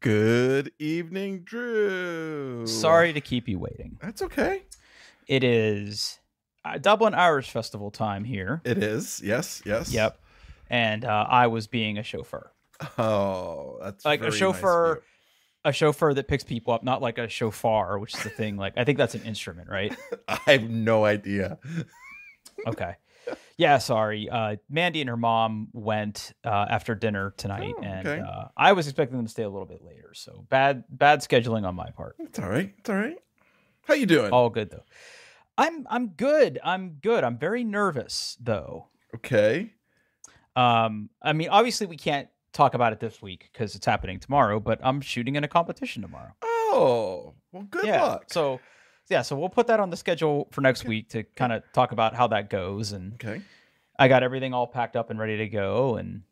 Good evening, Drew. Sorry to keep you waiting. That's okay. It is Dublin Irish Festival time here. It is. Yes. Yep. And I was being a chauffeur. Oh, that's like very a chauffeur. Nice of you. A chauffeur that picks people up, not like a chauffeur, which is the thing. Like, I think that's an instrument, right? I have no idea. Okay. Yeah, sorry. Mandy and her mom went after dinner tonight, okay. and I was expecting them to stay a little bit later. So bad scheduling on my part. It's all right. It's all right. How you doing? All good though. I'm good. I'm very nervous though. Okay. I mean, obviously we can't talk about it this week because it's happening tomorrow, but I'm shooting in a competition tomorrow. Oh, well, good luck. So we'll put that on the schedule for next week to kind of talk about how that goes. And okay, I got everything all packed up and ready to go, and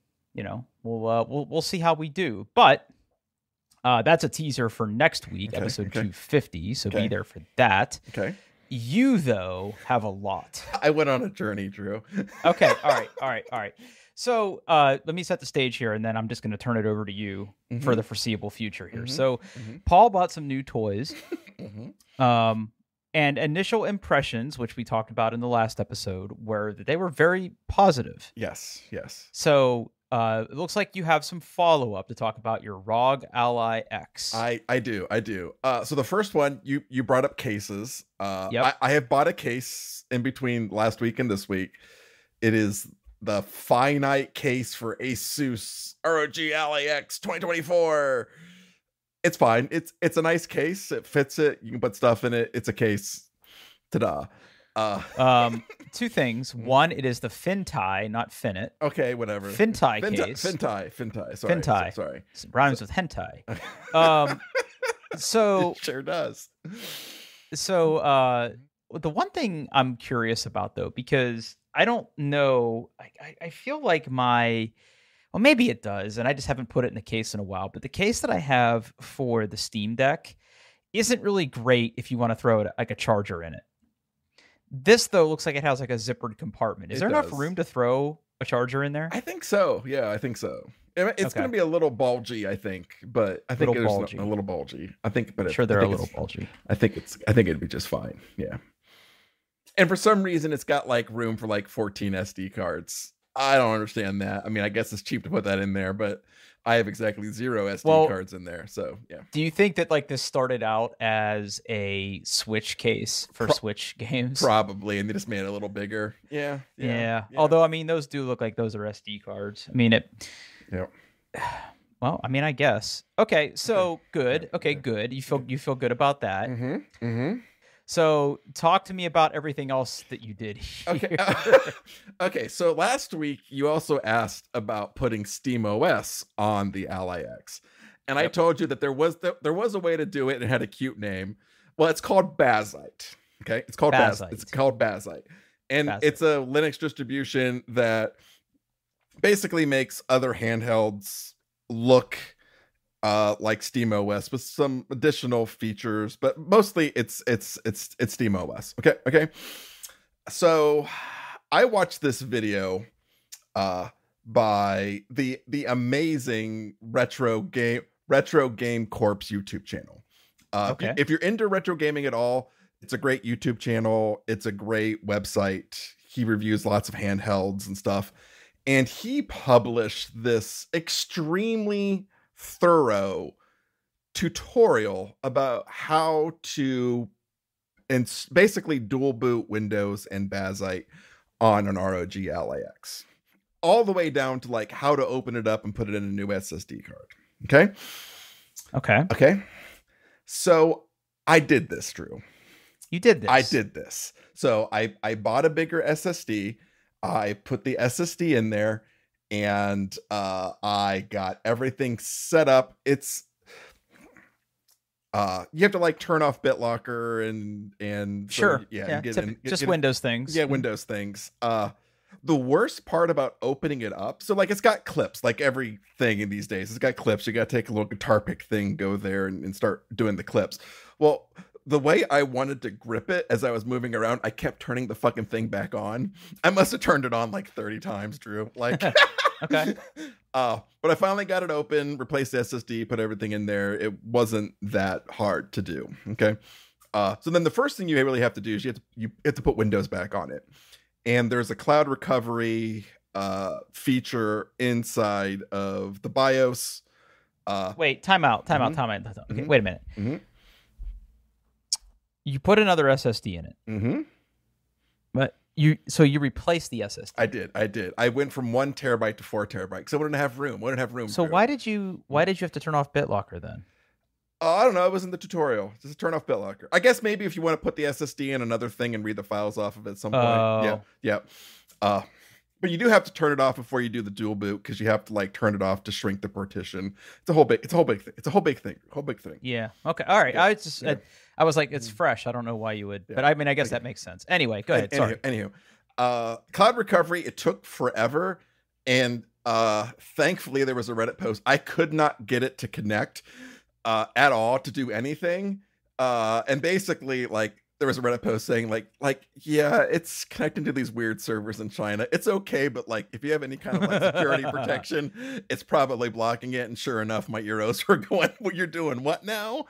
we'll see how we do. But that's a teaser for next week, episode 250. So be there for that. Okay. You though have a lot. I went on a journey, Drew. Okay. All right. So let me set the stage here, and then I'm just going to turn it over to you for the foreseeable future here. So Paul bought some new toys, and initial impressions, which we talked about in the last episode, were that they were very positive. Yes. So it looks like you have some follow-up to talk about your ROG Ally X. I do. So the first one, you brought up cases. Yep. I have bought a case in between last week and this week. It is the finite case for Asus ROG Ally X 2024. It's fine. It's a nice case. It fits it. You can put stuff in it. It's a case. Ta-da. Two things. One, it is the Fintai, not Finit. Okay, whatever. Fintai case. Fintai. Sorry. It rhymes with hentai. So it sure does. So the one thing I'm curious about though, because I don't know, I feel like well, maybe it does, and I just haven't put it in the case in a while, but the case that I have for the Steam Deck isn't really great if you want to throw like a charger in it. This, though, looks like it has like a zippered compartment. Is there enough room to throw a charger in there? I think so. Yeah, I think so. It's going to be a little bulgy, I think, but I think it's a little bulgy. I think, but I'm sure they're a little bulgy. I think it'd be just fine. Yeah. And for some reason, it's got like room for like 14 SD cards. I don't understand that. I mean, I guess it's cheap to put that in there, but I have exactly 0 SD cards in there. So, yeah. Do you think that like this started out as a Switch case for Switch games? Probably, and they just made it a little bigger. Yeah. Although, I mean, those do look like those are SD cards. I mean, Yeah. Well, I mean, I guess. Okay, so good. Okay, good. You feel good about that. So talk to me about everything else that you did here. Okay. So last week you also asked about putting SteamOS on the Ally X, and I told you that there was a way to do it and it had a cute name. Well, it's called Bazite. Okay, it's called Bazite. It's called Bazite, and it's a Linux distribution that basically makes other handhelds look like SteamOS with some additional features, but mostly it's SteamOS. Okay. So I watched this video by the amazing Retro Game Corp's YouTube channel. If you're into retro gaming at all, it's a great YouTube channel. It's a great website. He reviews lots of handhelds and stuff. And he published this extremely thorough tutorial about how to basically dual boot Windows and Bazite on an ROG Ally X, all the way down to like how to open it up and put it in a new SSD card. Okay. So I did this, Drew. You did this. I did this. So I bought a bigger SSD. I put the SSD in there, and I got everything set up. It's you have to like turn off BitLocker and sure, get Windows things. Yeah, Windows things. The worst part about opening it up, so like it's got clips, like everything in these days. It's got clips. You got to take a little guitar pick thing, go there and start doing the clips. Well, the way I wanted to grip it as I was moving around, I kept turning the fucking thing back on. I must have turned it on like 30 times, Drew. Like Okay. But I finally got it open, replaced the SSD, put everything in there. It wasn't that hard to do. Okay. So then the first thing you really have to do is you have to put Windows back on it. And there's a cloud recovery feature inside of the BIOS. Wait, time out. Okay, wait a minute. You put another SSD in it. But you replaced the SSD. I did. I went from 1 terabyte to 4 terabyte because I wouldn't have room. So why did you have to turn off BitLocker then? I don't know. It was in the tutorial. Just turn off BitLocker. I guess maybe if you want to put the SSD in another thing and read the files off of it at some point. Yeah. But you do have to turn it off before you do the dual boot because you have to like turn it off to shrink the partition. It's a whole big thing. Yeah. Okay. All right. Yeah. I was like, it's fresh. I don't know why you would, but I mean, I guess that makes sense. Anyway, go ahead. Sorry. Anywho, cloud recovery, it took forever. And thankfully there was a Reddit post. I could not get it to connect at all to do anything. And basically like, there was a Reddit post saying yeah, it's connecting to these weird servers in China. It's okay, but like if you have any kind of like security protection, it's probably blocking it. And sure enough, my ears were going, "What you're doing? What now?"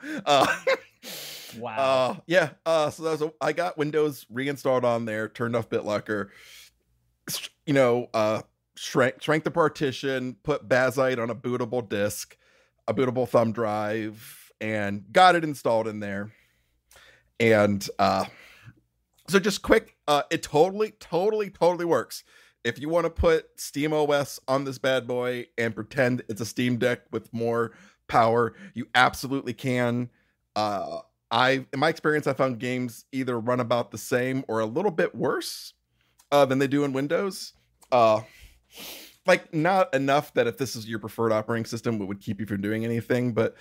Wow. Yeah. So that was I got Windows reinstalled on there, turned off BitLocker, shrank the partition, put Bazite on a bootable disk, a bootable thumb drive, and got it installed in there. And so just quick, it totally works. If you want to put SteamOS on this bad boy and pretend it's a Steam Deck with more power, you absolutely can. In my experience, I found games either run about the same or a little bit worse than they do in Windows. Like not enough that if this is your preferred operating system, it would keep you from doing anything, but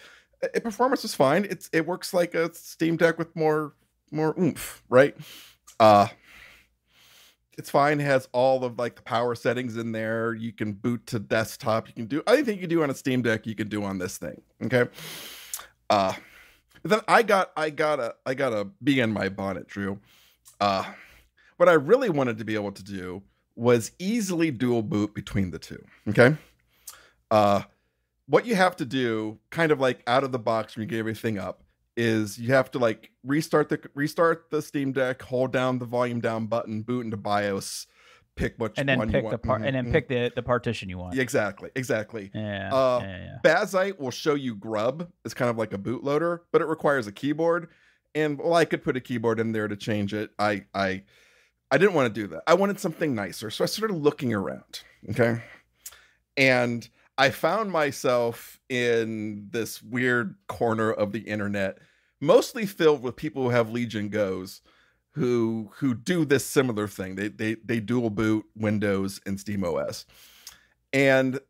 performance is fine. It works like a Steam Deck with more oomph, right? It's fine. It has all of like the power settings in there. You can boot to desktop. You can do anything you can do on a Steam Deck, you can do on this thing. Okay. Then I gotta be in my bonnet, Drew. What I really wanted to be able to do was easily dual boot between the two. Okay. What you have to do, kind of like out of the box when you get everything up, is you have to like restart the Steam Deck, hold down the volume down button, boot into BIOS, pick what and then one pick you want. and then pick the partition you want. Yeah, exactly. Yeah. Bazite will show you Grub. It's kind of like a bootloader, but it requires a keyboard. And I could put a keyboard in there to change it. I didn't want to do that. I wanted something nicer, so I started looking around. Okay, and I found myself in this weird corner of the internet, mostly filled with people who have Legion Go's, who do this similar thing. They dual boot Windows and SteamOS, and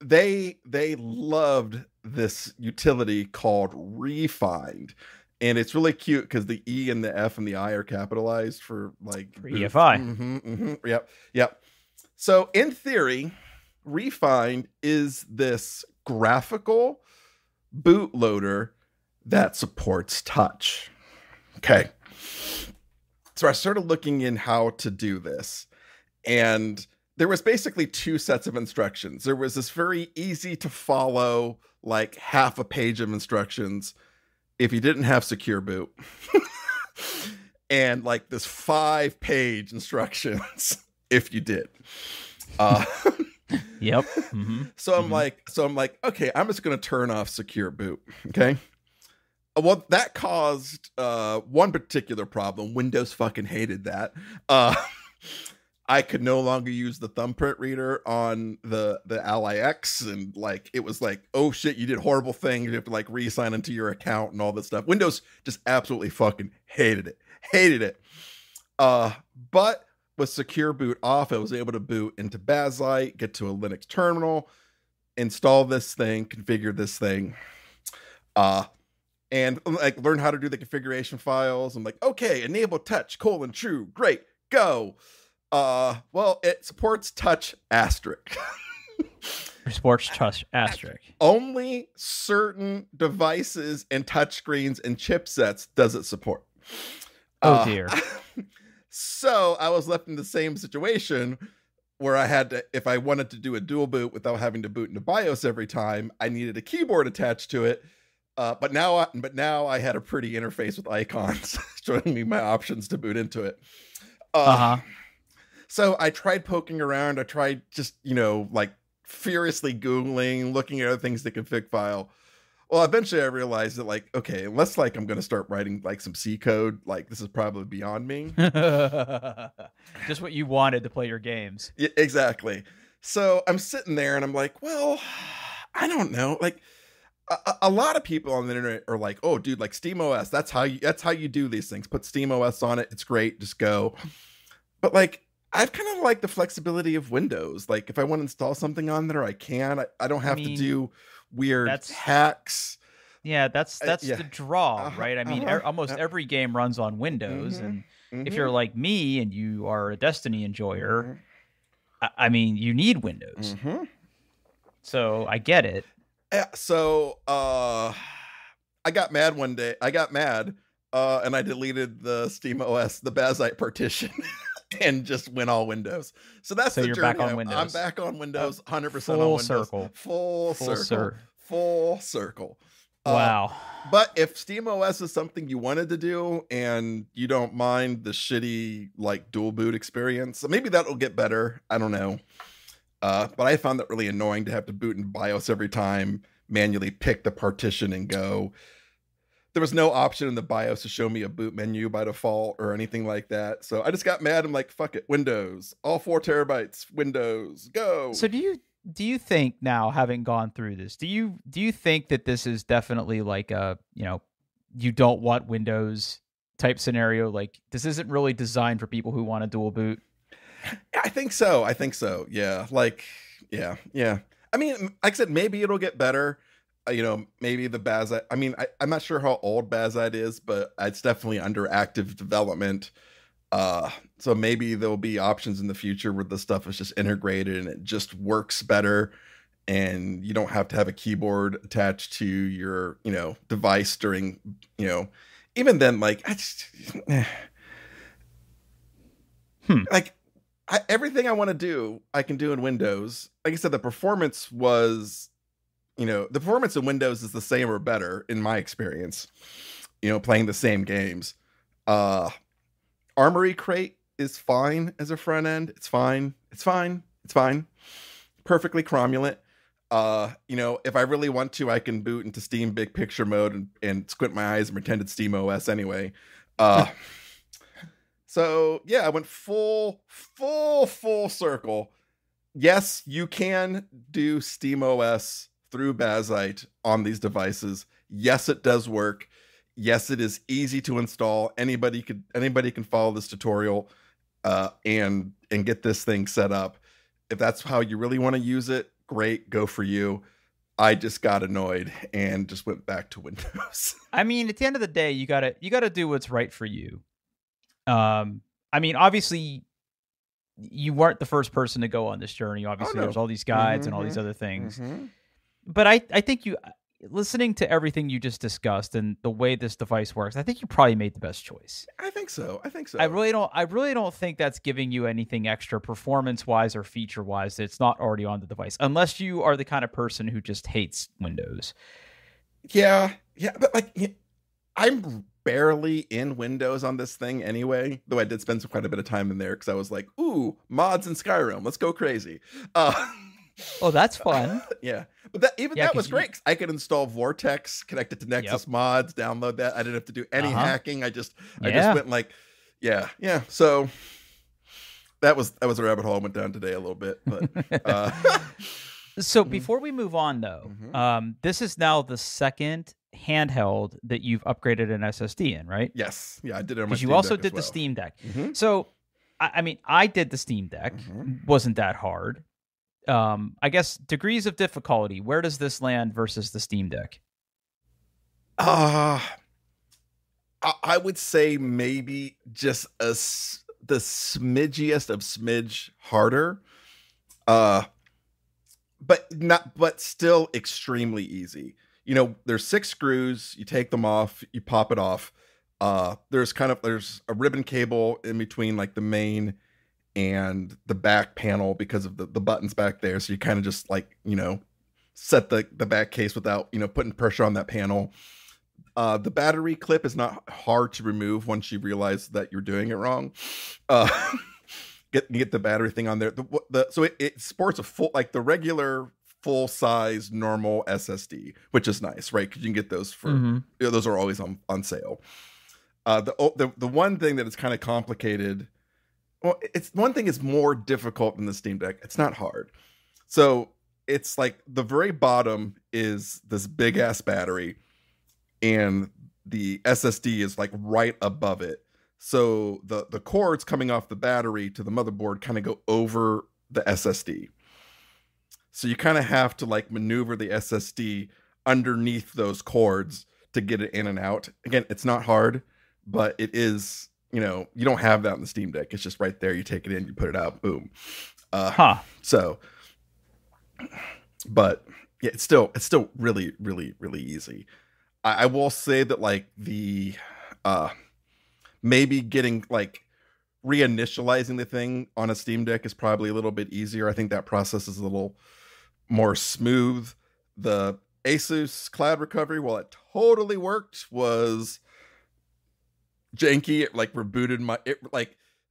they loved this utility called Refind, and it's really cute because the E and the F and the I are capitalized for like EFI. Yep. So in theory, Refind is this graphical bootloader that supports touch. Okay. So I started looking in how to do this, and there was basically 2 sets of instructions. There was this very easy to follow, like half a page of instructions if you didn't have secure boot, and like this 5-page instructions if you did. Yep. Mm-hmm. So I'm like, okay, I'm just going to turn off secure boot. Okay. Well, that caused one particular problem. Windows fucking hated that. I could no longer use the thumbprint reader on the Ally X, and like it was like, oh shit, you did horrible things. You have to like re-sign into your account and all this stuff. Windows just absolutely fucking hated it. But with secure boot off, I was able to boot into Bazite, get to a Linux terminal, install this thing, configure this thing, and like learn how to do the configuration files. I'm like, okay, enable touch, true, great, go. Well, it supports touch asterisk. Sports touch asterisk. Only certain devices and touchscreens and chipsets does it support. Oh dear. So I was left in the same situation where I had to, if I wanted to do a dual boot without having to boot into BIOS every time, I needed a keyboard attached to it. But now I had a pretty interface with icons showing me my options to boot into it. So I tried poking around. I tried just, like furiously Googling, looking at other things to config file. Well, eventually I realized that, like, okay, unless like I'm going to start writing like some C code, like this is probably beyond me. Just what you wanted to play your games. Yeah, exactly. So I'm sitting there and I'm like, well, I don't know. Like a lot of people on the internet are like, oh, dude, like SteamOS, that's how you do these things. Put SteamOS on it. It's great. Just go. But like, I've kind of like the flexibility of Windows. Like if I want to install something on there, I can. I don't have to do weird hacks. Yeah, that's the draw, right? I mean, almost every game runs on Windows, and if you're like me and you are a Destiny enjoyer, I mean, you need Windows. So I get it. Yeah, so I got mad one day. And I deleted the SteamOS, the Bazite partition. And just went all Windows. So that's the you're journey. Back on Windows. I'm back on Windows, 100% on Windows. Full circle. Wow. But if SteamOS is something you wanted to do and you don't mind the shitty like dual boot experience, so maybe that'll get better. I don't know. But I found that really annoying to have to boot in BIOS every time, manually pick the partition and go. There was no option in the BIOS to show me a boot menu by default or anything like that. So I just got mad. I'm like, fuck it, Windows, all 4 terabytes, Windows, go. So do you think now, having gone through this, do you think that this is definitely like a, you don't want Windows type scenario? Like this isn't really designed for people who want a dual boot? I think so. Yeah. Like, yeah. I mean, like I said, maybe it'll get better. Maybe the Bazite. I mean, I'm not sure how old Bazite is, but it's definitely under active development. So maybe there'll be options in the future where the stuff is just integrated and it just works better, and you don't have to have a keyboard attached to your, device during, even then, like, everything I want to do, I can do in Windows. Like I said, the performance in Windows is the same or better in my experience, playing the same games. Armory Crate is fine as a front end. It's fine. Perfectly cromulent. If I really want to, I can boot into Steam Big Picture mode and squint my eyes and pretend it's SteamOS anyway. So yeah, I went full circle. Yes, you can do SteamOS through Bazite on these devices. Yes, it does work. Yes, it is easy to install. Anybody can follow this tutorial and get this thing set up. If that's how you really want to use it, great, go for you. I just got annoyed and just went back to Windows. I mean, at the end of the day, you gotta do what's right for you. I mean, obviously, you weren't the first person to go on this journey. Obviously, there's all these guides and all these other things. But I think listening to everything you just discussed and the way this device works, I think you probably made the best choice. I think so. I really don't think that's giving you anything extra performance-wise or feature-wise that's not already on the device, unless you are the kind of person who just hates Windows. Yeah, but like, I'm barely in Windows on this thing anyway, though I did spend quite a bit of time in there because I was like, ooh, mods in Skyrim, let's go crazy. Oh, that's fun. Yeah. But that was great. I could install Vortex, connect it to Nexus Mods, download that. I didn't have to do any hacking. I just went like, yeah. So that was a rabbit hole I went down today a little bit. But so before we move on though, this is now the second handheld that you've upgraded an SSD in, right? Yes. Yeah, I did it on my Steam Deck. Because you also did the Steam Deck. So I mean, I did the Steam Deck. Wasn't that hard. I guess degrees of difficulty, where does this land versus the Steam Deck? I would say maybe just the smidgiest of smidge harder. But still extremely easy. There's 6 screws, you take them off, you pop it off. There's a ribbon cable in between like the main and the back panel because of the buttons back there. So you kind of just like, set the back case without, putting pressure on that panel. The battery clip is not hard to remove once you realize that you're doing it wrong. Get the battery thing on there. So it sports a full, like the regular full size normal SSD, which is nice, right? Because you can get those for those are always on sale. The one thing that is kind of complicated. Well, it's one thing is more difficult than the Steam Deck. It's not hard. So it's like the very bottom is this big ass battery, and the SSD is like right above it. So the cords coming off the battery to the motherboard kind of go over the SSD. So you kind of have to like maneuver the SSD underneath those cords to get it in and out. Again, it's not hard, but it is, you don't have that in the Steam Deck. It's just right there. You take it in, you put it out, boom. So, but yeah, it's still really, really, really easy. I will say that like the maybe getting like reinitializing the thing on a Steam Deck is probably a little bit easier. I think that process is a little more smooth. The Asus Cloud Recovery, while it totally worked, was janky. It like rebooted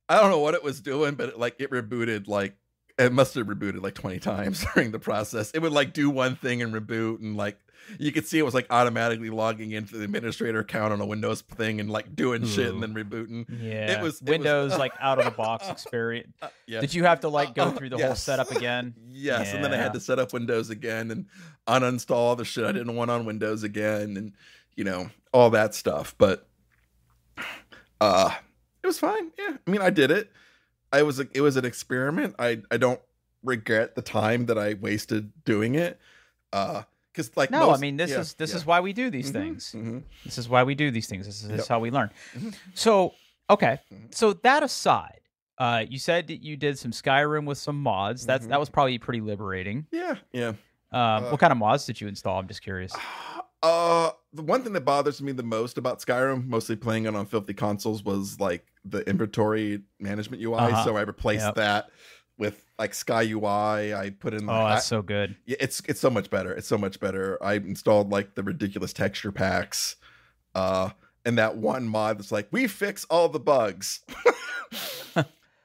I don't know what it was doing, but it rebooted like it must have rebooted like 20 times during the process. It would like do one thing and reboot, and like you could see it was like automatically logging into the administrator account on a Windows thing and like doing shit and then rebooting. Yeah, it was Windows like out of the box experience. Yeah. Did you have to like go through the whole setup again? Yes, and then I had to set up Windows again and uninstall all the shit I didn't want on Windows again, and all that stuff. But it was fine. Yeah, I mean, I did it. It was an experiment. I don't regret the time that I wasted doing it. Because like this is why we do these things. This is why we do these things. This is how we learn. So okay, so that aside, you said that you did some Skyrim with some mods. That was probably pretty liberating. Yeah. What kind of mods did you install? I'm just curious. The one thing that bothers me the most about Skyrim, mostly playing it on filthy consoles, was like the inventory management UI. So I replaced that with like Sky UI. I put in that's so good. Yeah, it's so much better. It's so much better. I installed like the ridiculous texture packs, and that one mod that's like, we fix all the bugs.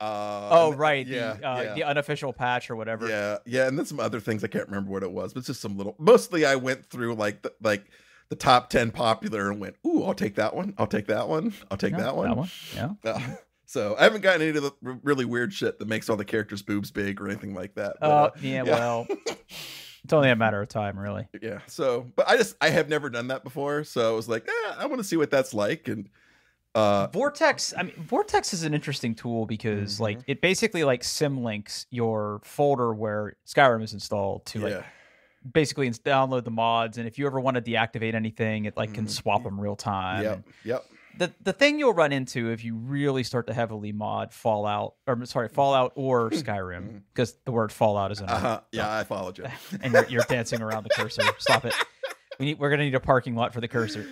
Right. The unofficial patch or whatever. Yeah, and then some other things I can't remember what it was, but it's just some little. Mostly, I went through like the top 10 popular and went, ooh, I'll take that one. I'll take that one. I'll take that one. That one. Yeah. So I haven't gotten into the really weird shit that makes all the characters' boobs big or anything like that. But, well, it's only a matter of time, really. Yeah. So, but I have never done that before, so I was like, I want to see what that's like. And Vortex is an interesting tool because like it basically like symlinks your folder where Skyrim is installed to like basically download the mods, and if you ever want to deactivate anything, it like can swap them real time. Yep. The thing you'll run into if you really start to heavily mod Fallout or Skyrim, because the word Fallout is in it. Yeah, I followed you. And you're dancing around the cursor. Stop it. We're gonna need a parking lot for the cursor.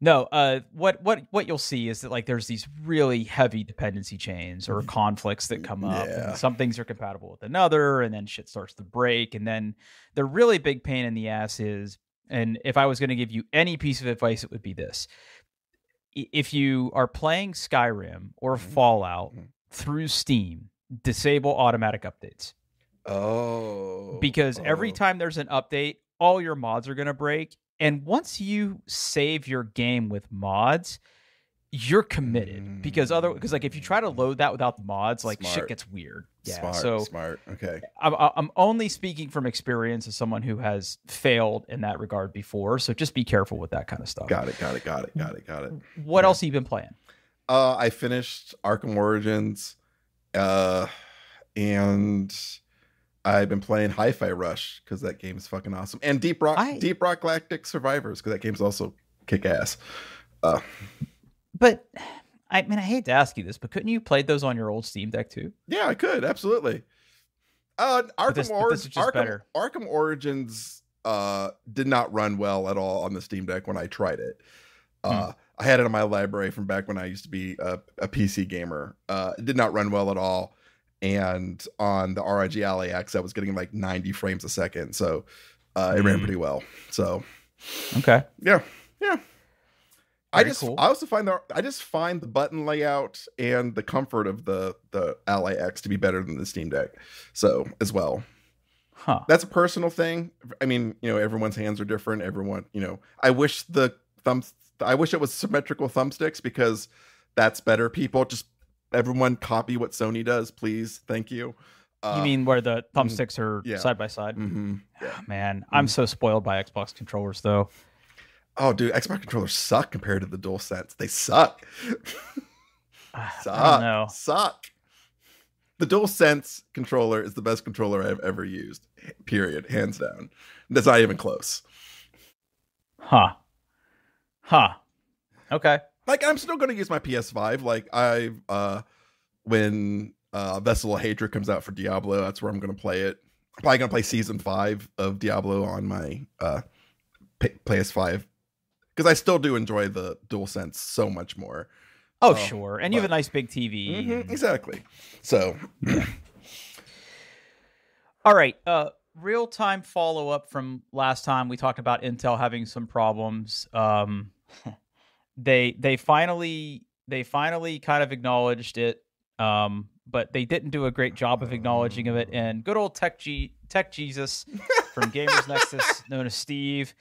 No, what you'll see is that like there's these really heavy dependency chains or conflicts that come up. And some things are compatible with another, and then shit starts to break. And then the really big pain in the ass is, and if I was going to give you any piece of advice, it would be this: if you are playing Skyrim or Fallout through Steam, disable automatic updates. Because every time there's an update, all your mods are going to break. And once you save your game with mods, you're committed because like if you try to load that without the mods, like shit gets weird. Yeah, smart. Okay. I'm only speaking from experience as someone who has failed in that regard before. So just be careful with that kind of stuff. Got it. What else have you been playing? I finished Arkham Origins, and I've been playing Hi-Fi Rush because that game is fucking awesome, and Deep Rock Galactic Survivors because that game's also kick ass. But I mean, I hate to ask you this, but couldn't you play those on your old Steam Deck too? Yeah, I could absolutely. Arkham Origins did not run well at all on the Steam Deck when I tried it. I had it in my library from back when I used to be a PC gamer. It did not run well at all. And on the ROG Ally X, I was getting like 90 frames a second. So it ran pretty well. So, okay. Yeah. I cool. also find the button layout and the comfort of the Ally X to be better than the Steam Deck. So as well. Huh. That's a personal thing. I mean, everyone's hands are different. Everyone, I wish it was symmetrical thumbsticks because that's better. People everyone copy what Sony does, please. Thank you. You mean where the thumbsticks are side by side? Mm-hmm. Yeah. Man, I'm so spoiled by Xbox controllers, though. Oh, dude, Xbox controllers suck compared to the DualSense. They suck. I don't know. Suck. The DualSense controller is the best controller I've ever used. Period. Hands down. That's not even close. Huh. Okay. Like, I'm still going to use my PS5. Like, when Vessel of Hadra comes out for Diablo, that's where I'm going to play it. I'm probably going to play Season 5 of Diablo on my PS5. Because I still do enjoy the DualSense so much more. Oh, sure. And you have a nice big TV. Mm-hmm, exactly. So. All right. Real-time follow-up from last time. We talked about Intel having some problems. They finally kind of acknowledged it, but they didn't do a great job of acknowledging it. And good old Tech Jesus from Gamers Nexus, known as Steve,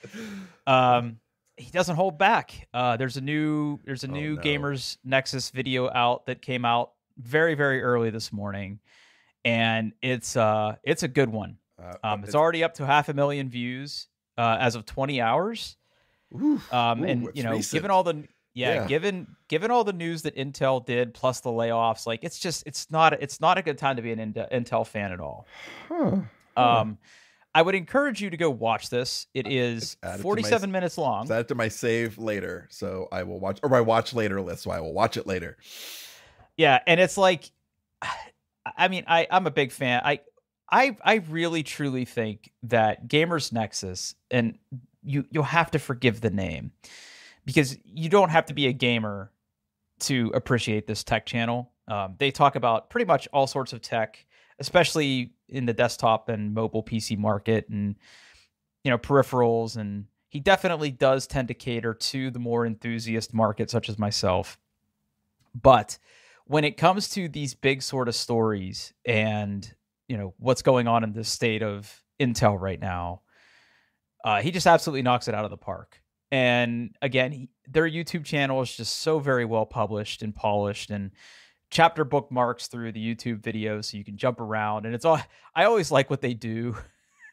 he doesn't hold back. There's a new Gamers Nexus video out that came out very, very early this morning, and it's a good one. It's already up to 500,000 views as of 20 hours. And recent. given all the given all the news that Intel did plus the layoffs, like it's not a good time to be an Intel fan at all. I would encourage you to go watch this. It is 47 minutes long. Add it to my save later, so I will watch, or my watch later list, so I will watch it later. Yeah, and it's like, I mean, I'm a big fan. I really truly think that Gamers Nexus, and you'll have to forgive the name, because you don't have to be a gamer to appreciate this tech channel. They talk about pretty much all sorts of tech, especially in the desktop and mobile PC market, and peripherals. And he definitely does tend to cater to the more enthusiast market, such as myself. But when it comes to these big sort of stories and what's going on in the state of Intel right now, he just absolutely knocks it out of the park. And again, their YouTube channel is just so very well published and polished, and chapter bookmarks through the YouTube videos so you can jump around. And I always like what they do.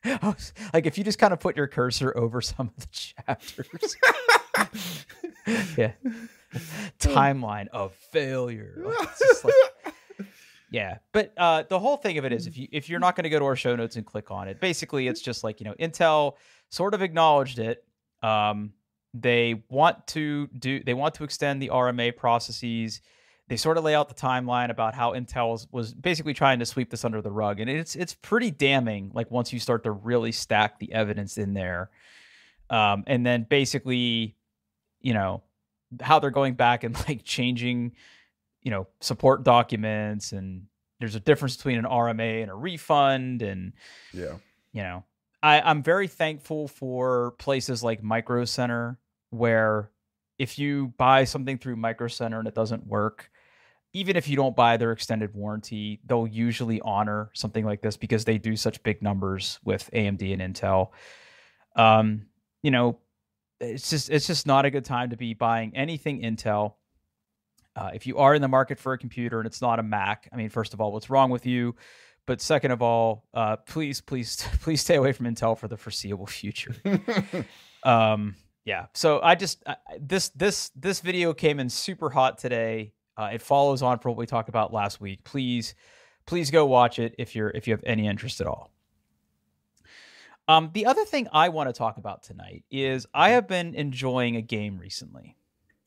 Like, if you just kind of put your cursor over some of the chapters. Yeah. Timeline of failure. It's just like, yeah. But the whole thing of it is, if you're not going to go to our show notes and click on it, basically it's just like, Intel sort of acknowledged it. They want to extend the RMA processes. They sort of lay out the timeline about how Intel was basically trying to sweep this under the rug. And it's pretty damning, like, once you start to really stack the evidence in there. And then basically, how they're going back and like changing, support documents, and there's a difference between an RMA and a refund. And, I'm very thankful for places like Micro Center, where if you buy something through Micro Center and it doesn't work, even if you don't buy their extended warranty, they'll usually honor something like this because they do such big numbers with AMD and Intel. It's just not a good time to be buying anything Intel. If you are in the market for a computer and it's not a Mac, I mean, first of all, what's wrong with you? But second of all, please stay away from Intel for the foreseeable future. Yeah. So this video came in super hot today. It follows on from what we talked about last week. Please go watch it if you have any interest at all. The other thing I want to talk about tonight is I have been enjoying a game recently,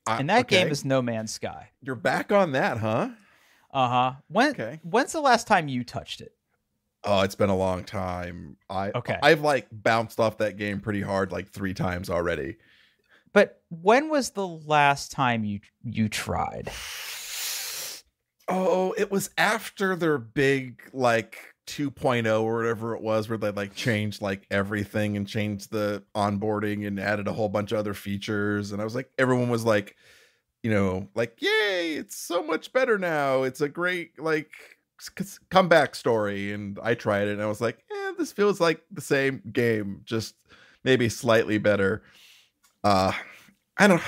and that game is No Man's Sky. You're back on that, huh? When's the last time you touched it? Oh, it's been a long time. I've like bounced off that game pretty hard, like 3 times already. But when was the last time you tried? Oh, it was after their big like 2.0 or whatever it was, where they like changed like everything and changed the onboarding and added a whole bunch of other features. And I was like, everyone was like, like, yay, it's so much better now. It's a great like comeback story. And I tried it and I was like, this feels like the same game, just maybe slightly better. I don't.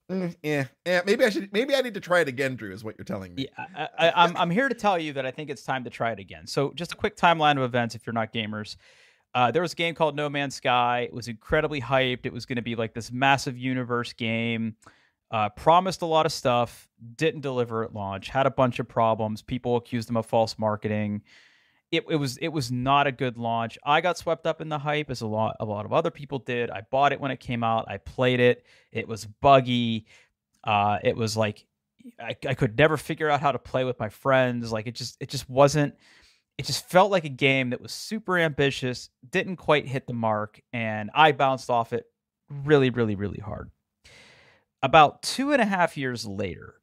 Maybe I need to try it again, Drew, is what you're telling me. Yeah, I'm here to tell you that I think it's time to try it again. So just a quick timeline of events if you're not gamers. There was a game called No Man's Sky. It was incredibly hyped. It was going to be like this massive universe game. Promised a lot of stuff, didn't deliver at launch, had a bunch of problems. People accused them of false marketing. It was not a good launch. I got swept up in the hype, as a lot of other people did. I bought it when it came out. I played it. It was buggy. It was like I could never figure out how to play with my friends. Like it just wasn't. It just felt like a game that was super ambitious, didn't quite hit the mark, and I bounced off it really, really, really hard. About 2.5 years later,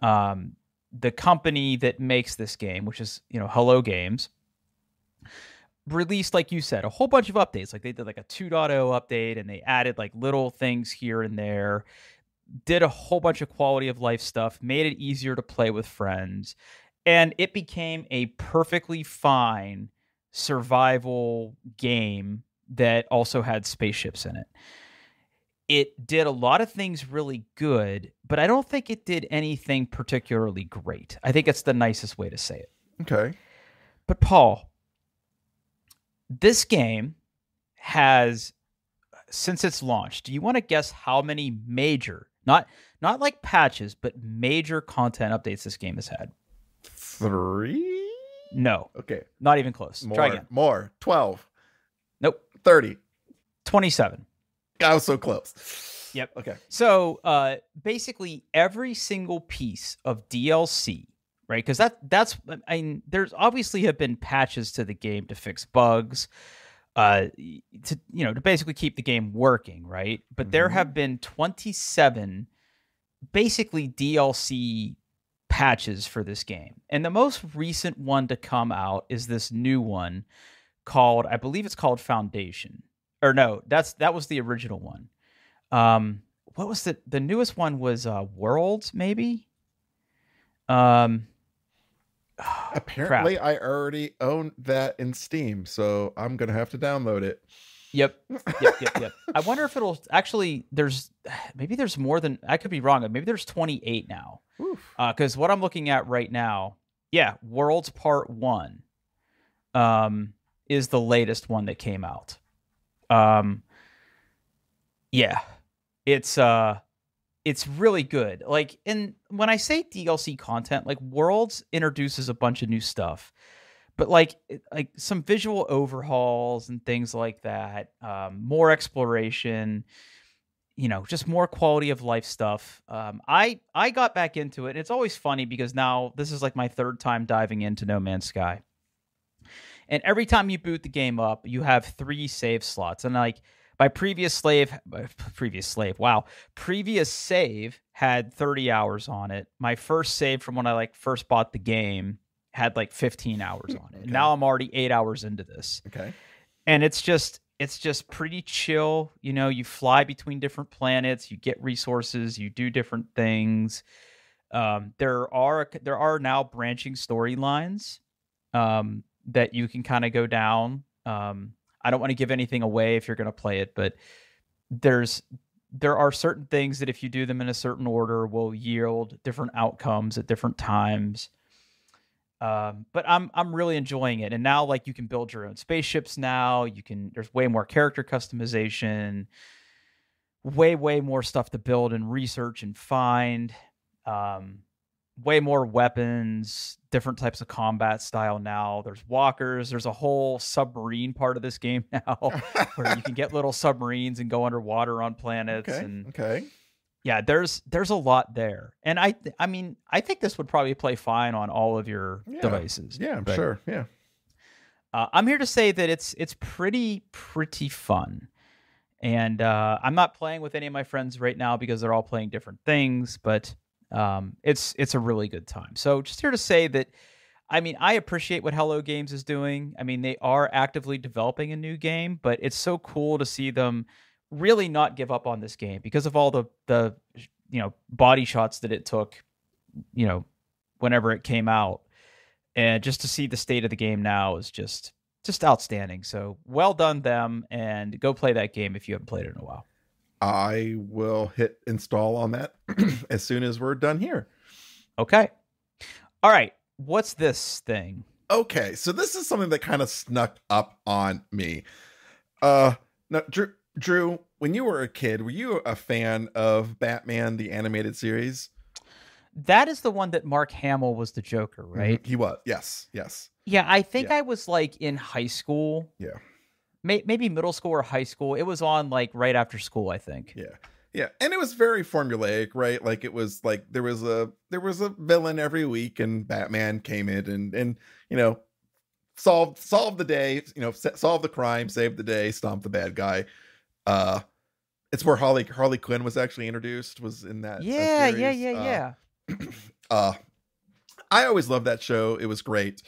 the company that makes this game, which is Hello Games, released, like you said, a whole bunch of updates. Like they did like a 2.0 update and they added like little things here and there, did a whole bunch of quality of life stuff, made it easier to play with friends, and it became a perfectly fine survival game that also had spaceships in it. It did a lot of things really good, but I don't think it did anything particularly great. I think it's the nicest way to say it. Okay. But Paul, this game has, since its launch, do you want to guess how many major, not like patches, but major content updates this game has had? 3? No. Okay. Not even close. Try again. More. 12. Nope. 30. 27. I was so close. Yep. Okay. So basically every single piece of DLC, right? Because that's I mean, there's obviously have been patches to the game to fix bugs, to basically keep the game working, right? But there have been 27 basically DLC patches for this game. And the most recent one to come out is this new one called, I believe it's called Foundation. Or no, that was the original one. What was the newest one was Worlds, maybe? Apparently I already own that in Steam, so I'm gonna have to download it. Yep. I wonder if it'll actually, there's more than, I could be wrong, maybe there's 28 now. Because what I'm looking at right now, Worlds Part 1 is the latest one that came out. It's really good. Like, and when I say DLC content, like Worlds introduces a bunch of new stuff, but like some visual overhauls and things like that, more exploration, just more quality of life stuff. I got back into it. And it's always funny because now this is like my third time diving into No Man's Sky. And every time you boot the game up, you have 3 save slots. And like my previous save had 30 hours on it. My first save from when I like first bought the game had like 15 hours on it. Okay. And now I'm already 8 hours into this. Okay. And it's just pretty chill. You fly between different planets, you get resources, you do different things. There are now branching storylines that you can kind of go down. I don't want to give anything away if you're going to play it, but there are certain things that if you do them in a certain order will yield different outcomes at different times. But I'm really enjoying it. And now like you can build your own spaceships now. There's way more character customization, way more stuff to build and research and find. Way more weapons, different types of combat style now. There's walkers. There's a whole submarine part of this game now where you can get little submarines and go underwater on planets. Okay. Yeah, there's a lot there. And I think this would probably play fine on all of your devices. Yeah, I'm sure. Yeah. I'm here to say that it's pretty fun. And I'm not playing with any of my friends right now because they're all playing different things, but it's a really good time. So just here to say that, I mean, I appreciate what Hello Games is doing. I mean, they are actively developing a new game, but it's so cool to see them really not give up on this game because of all the body shots that it took, whenever it came out. And just to see the state of the game now is just outstanding. So well done them, and go play that game if you haven't played it in a while. I will hit install on that as soon as we're done here. Okay. All right. What's this thing? Okay, so this is something that kind of snuck up on me. Now, Drew, when you were a kid, were you a fan of Batman the Animated Series? That is the one that Mark Hamill was the Joker, right? Mm-hmm. He was. Yes. Yeah, I think I was like in high school. Yeah. Maybe middle school or high school. It was on like right after school, I think. Yeah. And it was very formulaic, right? Like it was like there was a villain every week, and Batman came in and solved the day, solve the crime, save the day, stomp the bad guy. It's where Harley Quinn was actually introduced, was in that Yeah. I always loved that show. It was great.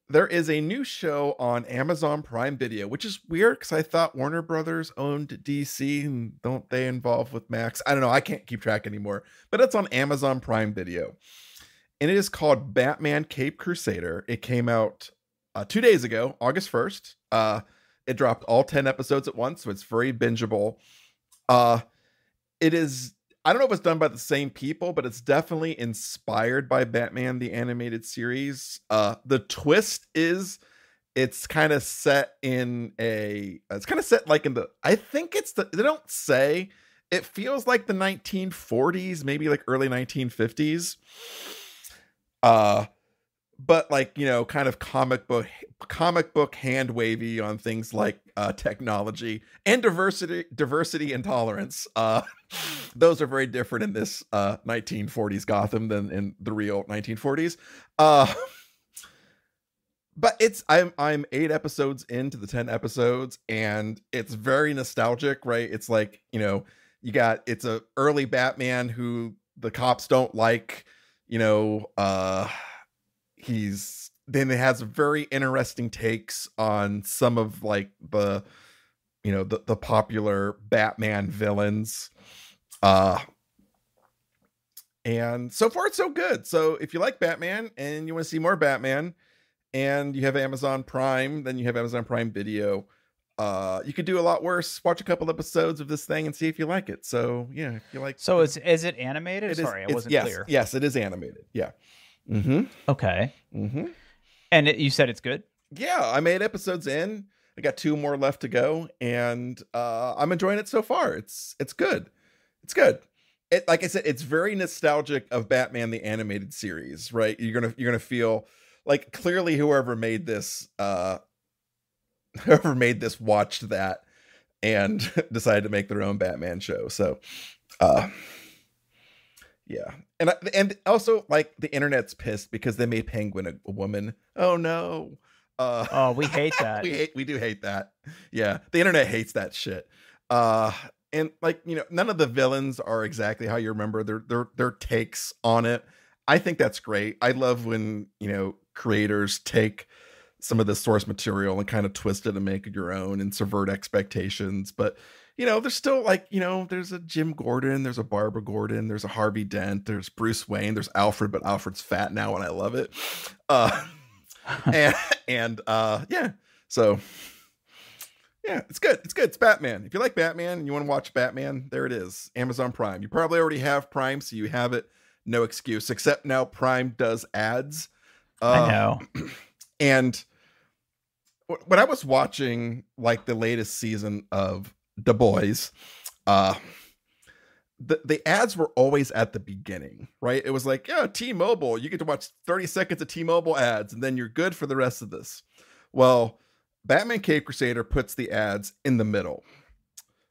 There is a new show on Amazon Prime Video, which is weird because I thought Warner Brothers owned DC, and don't they involve with Max? I don't know. I can't keep track anymore, but it's on Amazon Prime Video, and it is called Batman Cape Crusader. It came out 2 days ago, August 1st. It dropped all 10 episodes at once, so it's very bingeable. It is, I don't know if it's done by the same people, but it's definitely inspired by Batman the Animated Series. The twist is it's kind of set like in the, I think they don't say, it feels like the 1940s, maybe like early 1950s. But like, kind of comic book hand wavy on things like technology and diversity and tolerance. Those are very different in this 1940s Gotham than in the real 1940s. But I'm 8 episodes into the 10 episodes, and it's very nostalgic, right? It's like, it's a early Batman who the cops don't like, then it has very interesting takes on some of like the popular Batman villains. And so far it's so good. So if you like Batman and you want to see more Batman and you have Amazon Prime, then you have Amazon Prime Video. You could do a lot worse. Watch a couple episodes of this thing and see if you like it. So yeah, if you like. So is it animated? Sorry, I wasn't clear. Yes, it is animated. Yeah. Mm-hmm. Okay. Mm-hmm. And you said it's good? Yeah, I'm 8 episodes in. I got 2 more left to go, and I'm enjoying it so far. It's good. It's good. Like I said, it's very nostalgic of Batman the Animated Series, right? You're gonna feel like clearly whoever made this watched that and decided to make their own Batman show. So, yeah. And also, like, the internet's pissed because they made Penguin a woman. Oh no. We hate that. we do hate that. Yeah. The internet hates that shit. And like, none of the villains are exactly how you remember their takes on it. I think that's great. I love when, creators take some of the source material and kind of twist it and make it your own and subvert expectations. But there's still like, there's a Jim Gordon, there's a Barbara Gordon, there's a Harvey Dent, there's Bruce Wayne, there's Alfred, but Alfred's fat now and I love it. Yeah. So yeah, it's good. It's good. It's Batman. If you like Batman and you want to watch Batman, there it is. Amazon Prime. You probably already have Prime, so you have it. No excuse, except now Prime does ads. I know. And when I was watching like the latest season of The Boys, the ads were always at the beginning, right? It was like, yeah, T-Mobile, you get to watch 30 seconds of T-Mobile ads and then you're good for the rest of this. Well, Batman Cape Crusader puts the ads in the middle.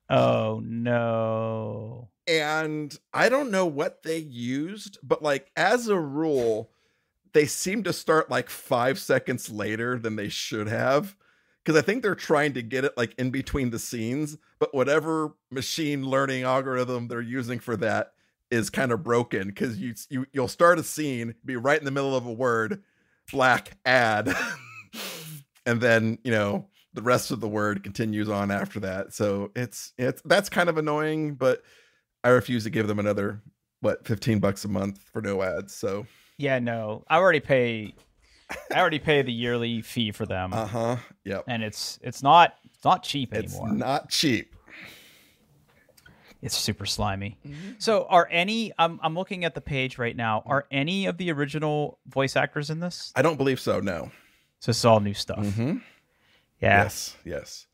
Oh no. And I don't know what they used, but like as a rule, they seem to start like 5 seconds later than they should have. because I think they're trying to get it like in between the scenes, but whatever machine learning algorithm they're using for that is kind of broken, because you'll start a scene, be right in the middle of a word, black ad, and then the rest of the word continues on after that. So it's that's kind of annoying, but I refuse to give them another $15 a month for no ads. So yeah, no, I already pay the yearly fee for them. Yep. And it's not cheap anymore. It's not cheap. It's super slimy. Mm-hmm. So are any, I'm looking at the page right now, are any of the original voice actors in this? I don't believe so, no. So it's all new stuff. Mm-hmm. Yeah. Yes.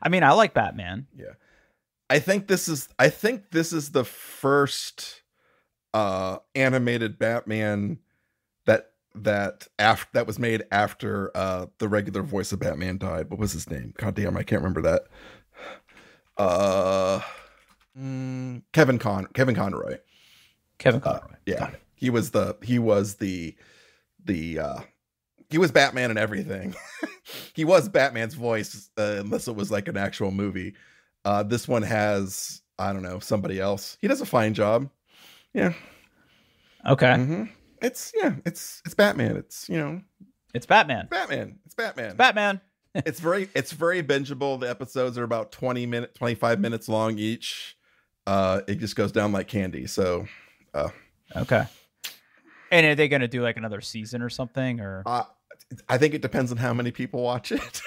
I mean, I like Batman. Yeah. I think this is the first animated Batman that was made after the regular voice of Batman died. What was his name? God damn, I can't remember that. Kevin Conroy. Kevin Conroy. Yeah. He was Batman and everything. He was Batman's voice, unless it was like an actual movie. This one has, I don't know, somebody else. He does a fine job. Yeah. Okay. Mm-hmm. It's Batman. It's Batman. It's Batman. It's very bingeable. The episodes are about 25 minutes long each. It just goes down like candy. So, okay. And are they going to do like another season or something, or? I think it depends on how many people watch it.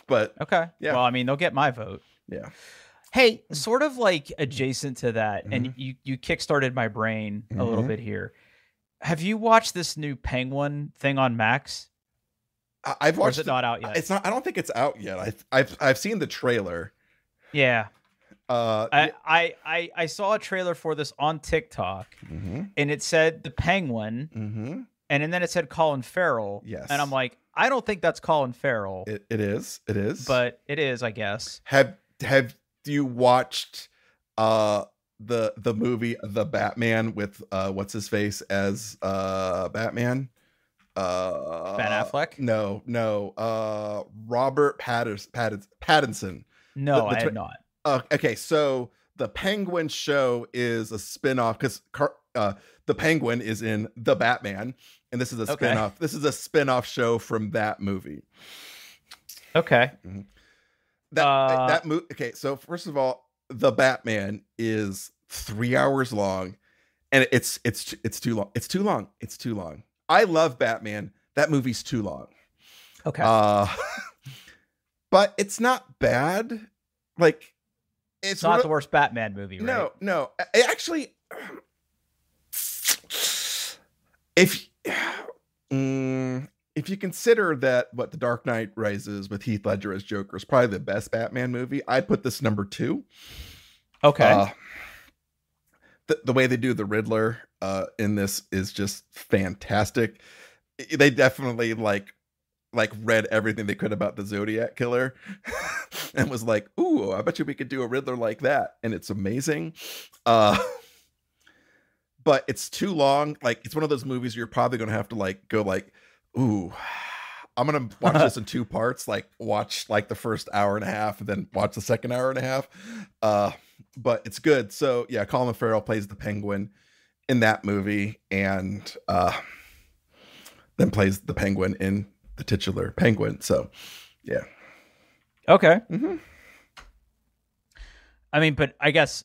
But okay. Yeah. Well, I mean, they'll get my vote. Yeah. Hey, sort of like adjacent to that, Mm-hmm. and you kickstarted my brain a little bit here. Have you watched this new Penguin thing on Max? I've watched. Or is it not out yet? It's not. I don't think it's out yet. I've seen the trailer. Yeah. I saw a trailer for this on TikTok, mm-hmm. and it said the Penguin, mm-hmm. and then it said Colin Farrell. Yes. And I'm like, I don't think that's Colin Farrell. It is. But it is, I guess. Have you watched the movie The Batman with what's his face as Batman? Ben Affleck? No. Robert Pattinson. No, I have not. Okay, so the Penguin show is a spin-off because the Penguin is in The Batman, and this is a spin-off. Okay. This is a spin-off show from that movie. Okay. Mm-hmm. That movie. Okay, so first of all, The Batman is 3 hours long, and it's too long. It's too long. I love Batman. That movie's too long. Okay. But it's not bad. Like, it's not the worst Batman movie, right? No. Actually, if you consider that what The Dark Knight Rises with Heath Ledger as Joker is probably the best Batman movie, I'd put this number 2. Okay. The way they do the Riddler in this is just fantastic. They definitely like read everything they could about the Zodiac Killer and was like, ooh, I bet you we could do a Riddler like that. And it's amazing. But it's too long. Like, it's one of those movies you're probably going to have to go ooh, I'm going to watch this in 2 parts. Like, watch the first hour and a half and then watch the second hour and a half. But it's good. So yeah, Colin Farrell plays the Penguin in that movie, and then plays the Penguin in the titular Penguin. So yeah. Okay. Mm-hmm. I mean, but I guess,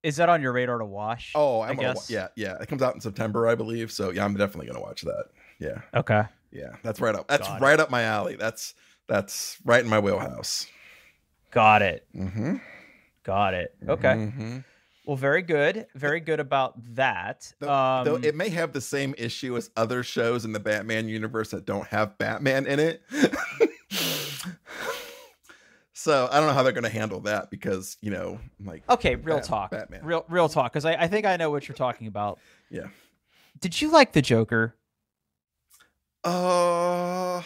is that on your radar to watch? Oh, I guess. Yeah. It comes out in September, I believe. So yeah, I'm definitely going to watch that. Yeah. Okay. Yeah. That's right up. That's right up my alley. That's right in my wheelhouse. Got it. Mm-hmm. Got it. Okay. Mm-hmm. Well, very good. Very good about that. Though it may have the same issue as other shows in the Batman universe that don't have Batman in it. So I don't know how they're going to handle that because, okay, real talk. Batman. Real talk, because I think I know what you're talking about. Yeah. Did you like the Joker? I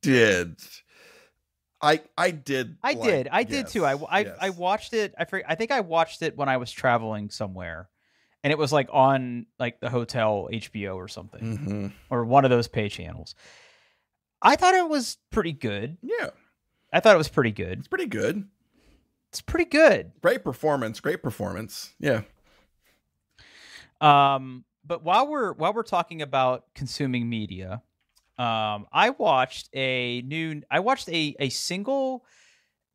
did. I did. I did too. I watched it. I think I watched it when I was traveling somewhere, and it was on the hotel HBO or something, mm-hmm. or one of those pay channels. I thought it was pretty good. Yeah. I thought it was pretty good. It's pretty good. It's pretty good. Great performance. Yeah. But while we're talking about consuming media, I watched a single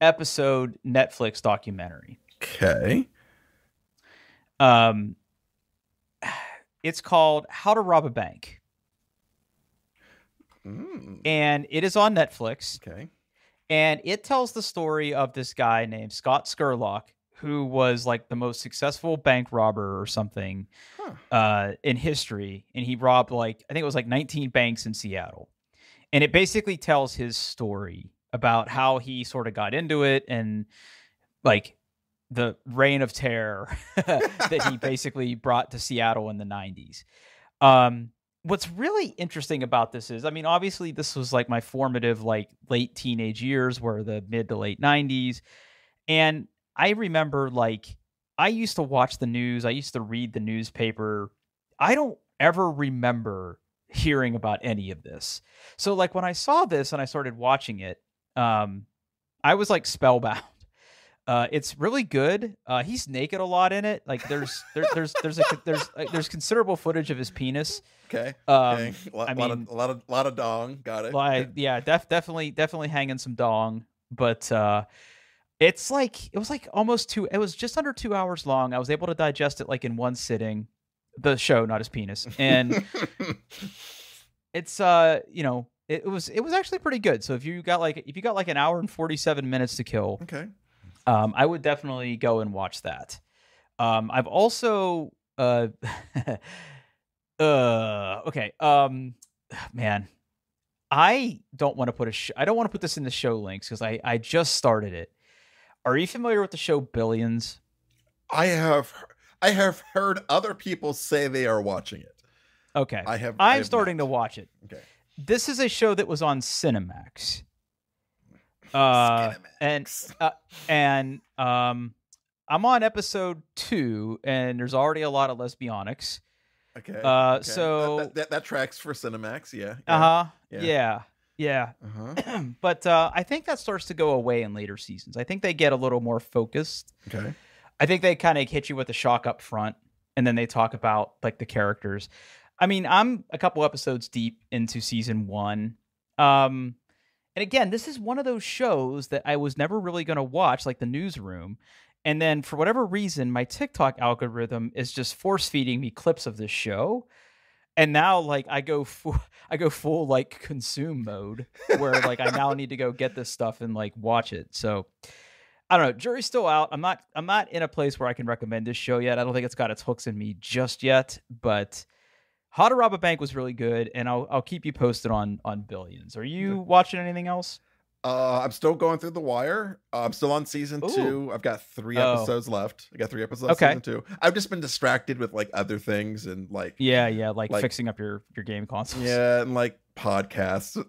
episode Netflix documentary. Okay. It's called How to Rob a Bank. And it is on Netflix. Okay. And it tells the story of this guy named Scott Scurlock, who was like the most successful bank robber or something in history. And he robbed I think it was 19 banks in Seattle. And it basically tells his story about how he sort of got into it and like the reign of terror that he basically brought to Seattle in the 90s. What's really interesting about this is, I mean, obviously this was like my formative, late teenage years, were the mid to late 90s. And I remember I used to watch the news. I used to read the newspaper. I don't ever remember hearing about any of this. So when I saw this and I started watching it, I was spellbound. It's really good. He's naked a lot in it. There's considerable footage of his penis. Okay. A lot of dong. Got it. Definitely hanging some dong. But it was just under 2 hours long. I was able to digest it in one sitting. The show, not his penis, and it's it was actually pretty good. So if you got an hour and 47 minutes to kill, okay. I would definitely go and watch that. I've also okay. Man, I don't want to put this in the show links because I just started it. Are you familiar with the show Billions? I have heard other people say they are watching it. Okay. I'm starting to watch it. Okay. This is a show that was on Cinemax. And I'm on episode 2, and there's already a lot of lesbianics. Okay. So that tracks for Cinemax. Yeah. Yeah. But I think that starts to go away in later seasons. I think they get a little more focused. Okay. I think they kind of hit you with a shock up front, and then they talk about the characters. I mean, I'm a couple episodes deep into season 1. And again, this is one of those shows that I was never really going to watch, like The Newsroom. And then for whatever reason, my TikTok algorithm is just force feeding me clips of this show. And now I go full consume mode where I now need to go get this stuff and watch it. So I don't know. Jury's still out. I'm not in a place where I can recommend this show yet. I don't think it's got its hooks in me just yet, but How to Rob a Bank was really good, and I'll keep you posted on Billions. Are you watching anything else? I'm still going through The Wire. I'm still on season 2. I've got 3 episodes left. I got 3 episodes of season 2. I've just been distracted with other things and fixing up your game consoles. Yeah, and podcasts.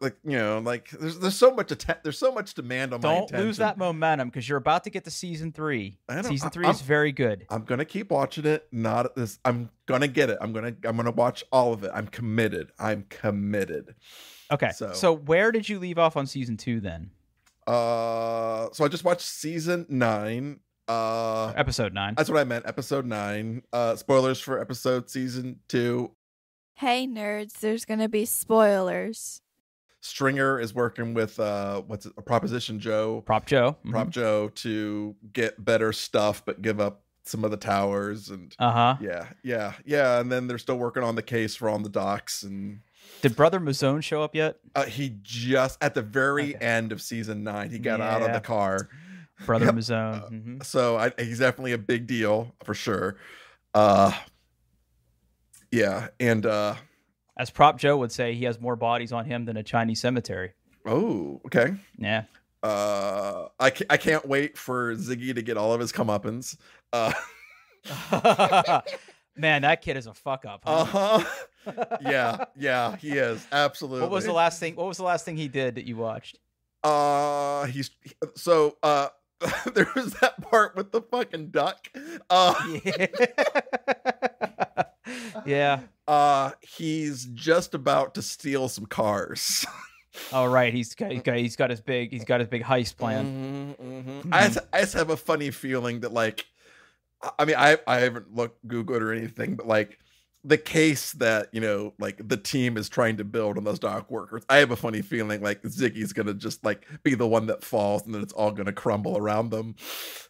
There's so much there's so much demand on my attention. Don't lose that momentum because you're about to get to season 3. Season 3 is very good. I'm gonna keep watching it. Not at this. I'm gonna get it. I'm gonna watch all of it. I'm committed. Okay. So where did you leave off on season 2 then? So I just watched season 9. Episode 9. That's what I meant. Episode 9. Spoilers for season 2. Hey nerds, there's gonna be spoilers. Stringer is working with Proposition Joe. Prop Joe. Mm-hmm. Prop Joe to get better stuff but give up some of the towers and yeah. And then they're still working on the case for on the docks. And did Brother Mazone show up yet? He just at the very end of season 9, he got out of the car. Brother Mazone. So he's definitely a big deal for sure. Yeah, and as Prop Joe would say, he has more bodies on him than a Chinese cemetery. Oh, okay. Yeah. I can't wait for Ziggy to get all of his comeuppance. Man, that kid is a fuck up. Huh? Yeah, he is absolutely. What was the last thing he did that you watched? There was that part with the fucking duck. Yeah. He's just about to steal some cars. Oh right, he's got his big heist plan. I just have a funny feeling that like, I mean, I haven't Googled or anything, but like the case that, you know, like the team is trying to build on those dock workers, I have a funny feeling like Ziggy's gonna just like be the one that falls and then it's all gonna crumble around them.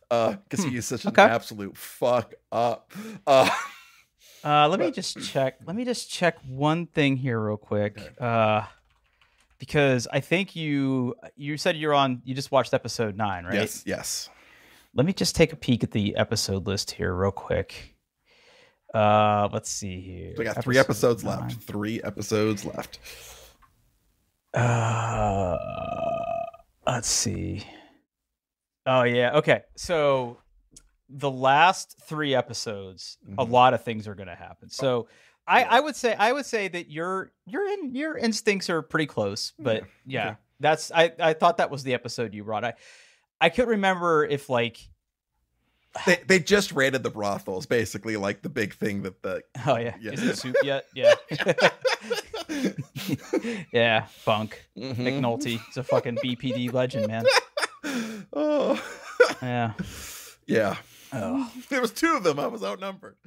Because he is such an absolute fuck up. Let me just check one thing here real quick. Okay. Because I think you said you just watched episode 9, right? Yes. Let me just take a peek at the episode list here real quick. Let's see here. We got 3 episodes left. 3 episodes left. Let's see. Oh yeah. Okay. So the last 3 episodes, a lot of things are going to happen. So I would say that your instincts are pretty close, but yeah, that's I thought that was the episode you brought. I couldn't remember if like they just raided the brothels, basically like the big thing that the Is it soup yet? Yeah. Yeah, Bunk. McNulty. He's a fucking BPD legend, man. Oh. Yeah. Yeah. Oh. There was 2 of them. I was outnumbered.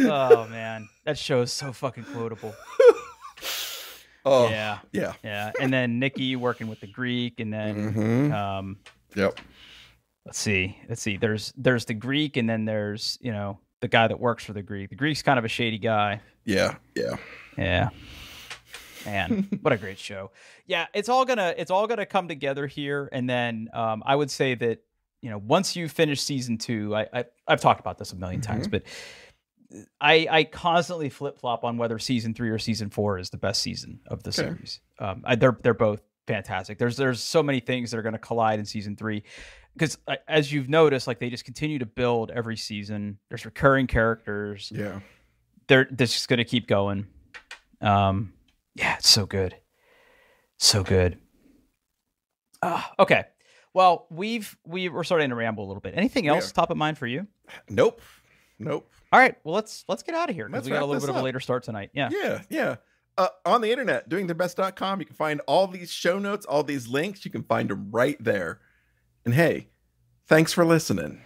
Oh man, that show is so fucking quotable. Oh yeah. And then Nikki working with the Greek, and then Yep. Let's see. There's the Greek, and then there's, you know, the guy that works for the Greek. The Greek's kind of a shady guy. Yeah. Man, what a great show. Yeah, it's all gonna come together here, and then I would say that, you know, once you finish season 2, I've talked about this a million times, but I constantly flip flop on whether season 3 or season 4 is the best season of the series. They're both fantastic. There's so many things that are going to collide in season 3, because as you've noticed, like they just continue to build every season. There's recurring characters. Yeah, they're just going to keep going. Yeah, it's so good. Okay. Well, we're starting to ramble a little bit. Anything else top of mind for you? Nope. All right. Well, let's get out of here, because we got a little bit of a later start tonight. Yeah. On the internet, doingthebest.com, you can find all these show notes, all these links. You can find them right there. And hey, thanks for listening.